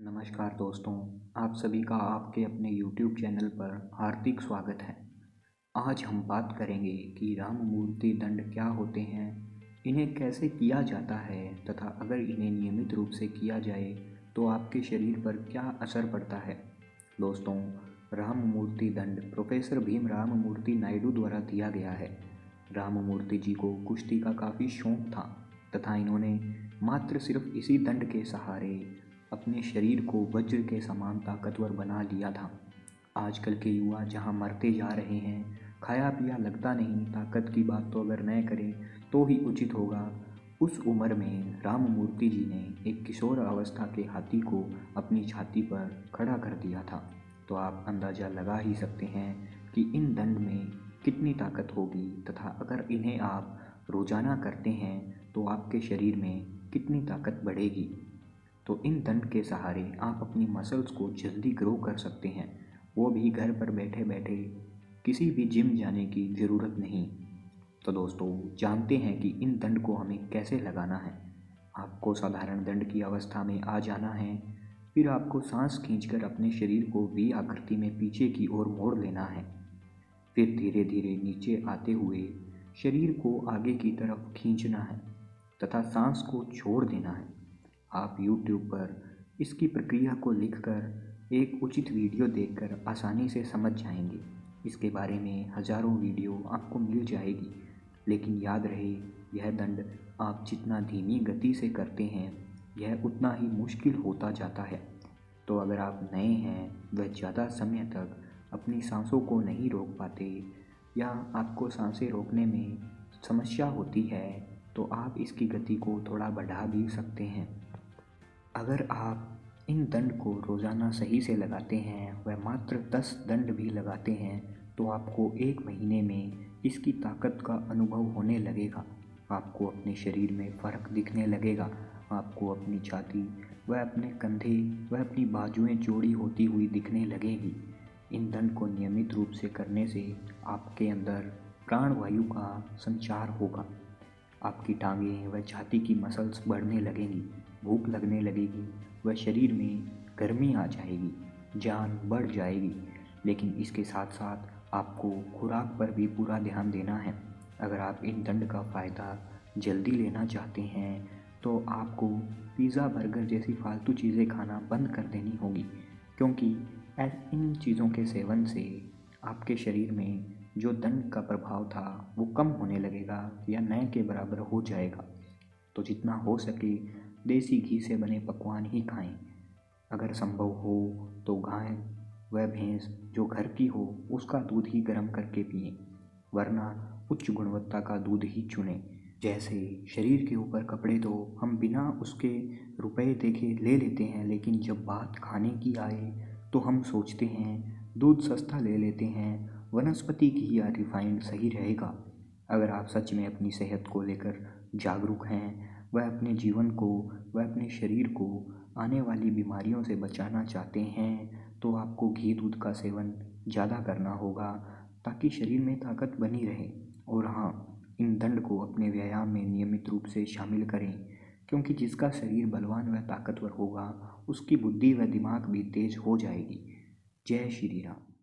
नमस्कार दोस्तों, आप सभी का आपके अपने YouTube चैनल पर हार्दिक स्वागत है। आज हम बात करेंगे कि राममूर्ति दंड क्या होते हैं, इन्हें कैसे किया जाता है तथा अगर इन्हें नियमित रूप से किया जाए तो आपके शरीर पर क्या असर पड़ता है। दोस्तों, राममूर्ति दंड प्रोफेसर भीम राममूर्ति नायडू द्वारा दिया गया है। राममूर्ति जी को कुश्ती का काफ़ी शौक था तथा इन्होंने मात्र सिर्फ इसी दंड के सहारे अपने शरीर को वज्र के समान ताकतवर बना लिया था। आजकल के युवा जहां मरते जा रहे हैं, खाया पिया लगता नहीं, ताकत की बात तो अगर न करें तो ही उचित होगा। उस उम्र में राममूर्ति जी ने एक किशोर अवस्था के हाथी को अपनी छाती पर खड़ा कर दिया था। तो आप अंदाज़ा लगा ही सकते हैं कि इन दंड में कितनी ताकत होगी तथा अगर इन्हें आप रोज़ाना करते हैं तो आपके शरीर में कितनी ताकत बढ़ेगी। तो इन दंड के सहारे आप अपनी मसल्स को जल्दी ग्रो कर सकते हैं, वो भी घर पर बैठे बैठे, किसी भी जिम जाने की ज़रूरत नहीं। तो दोस्तों, जानते हैं कि इन दंड को हमें कैसे लगाना है। आपको साधारण दंड की अवस्था में आ जाना है, फिर आपको सांस खींचकर अपने शरीर को वी आकृति में पीछे की ओर मोड़ लेना है। फिर धीरे धीरे नीचे आते हुए शरीर को आगे की तरफ खींचना है तथा सांस को छोड़ देना है। आप YouTube पर इसकी प्रक्रिया को लिखकर एक उचित वीडियो देखकर आसानी से समझ जाएंगे। इसके बारे में हज़ारों वीडियो आपको मिल जाएगी, लेकिन याद रहे, यह दंड आप जितना धीमी गति से करते हैं यह उतना ही मुश्किल होता जाता है। तो अगर आप नए हैं व ज़्यादा समय तक अपनी सांसों को नहीं रोक पाते या आपको सांसें रोकने में समस्या होती है तो आप इसकी गति को थोड़ा बढ़ा भी सकते हैं। अगर आप इन दंड को रोज़ाना सही से लगाते हैं व मात्र 10 दंड भी लगाते हैं तो आपको 1 महीने में इसकी ताकत का अनुभव होने लगेगा। आपको अपने शरीर में फ़र्क दिखने लगेगा। आपको अपनी छाती व अपने कंधे व अपनी बाजुएं चौड़ी होती हुई दिखने लगेगी। इन दंड को नियमित रूप से करने से आपके अंदर प्राणवायु का संचार होगा। आपकी टांगें व छाती की मसल्स बढ़ने लगेंगी, भूख लगने लगेगी व शरीर में गर्मी आ जाएगी, जान बढ़ जाएगी। लेकिन इसके साथ साथ आपको खुराक पर भी पूरा ध्यान देना है। अगर आप इन दंड का फ़ायदा जल्दी लेना चाहते हैं तो आपको पिज़्ज़ा बर्गर जैसी फालतू चीज़ें खाना बंद कर देनी होगी, क्योंकि इन चीज़ों के सेवन से आपके शरीर में जो दंड का प्रभाव था वो कम होने लगेगा या नए के बराबर हो जाएगा। तो जितना हो सके देसी घी से बने पकवान ही खाएं। अगर संभव हो तो गाय व भैंस जो घर की हो उसका दूध ही गर्म करके पिएं, वरना उच्च गुणवत्ता का दूध ही चुनें। जैसे शरीर के ऊपर कपड़े तो हम बिना उसके रुपए देखे ले लेते हैं, लेकिन जब बात खाने की आए तो हम सोचते हैं दूध सस्ता ले लेते हैं, वनस्पति घी या रिफाइंड सही रहेगा। अगर आप सच में अपनी सेहत को लेकर जागरूक हैं वह अपने जीवन को वह अपने शरीर को आने वाली बीमारियों से बचाना चाहते हैं तो आपको घी दूध का सेवन ज़्यादा करना होगा, ताकि शरीर में ताकत बनी रहे। और हाँ, इन दंड को अपने व्यायाम में नियमित रूप से शामिल करें, क्योंकि जिसका शरीर बलवान व ताकतवर होगा उसकी बुद्धि व दिमाग भी तेज हो जाएगी। जय श्री राम।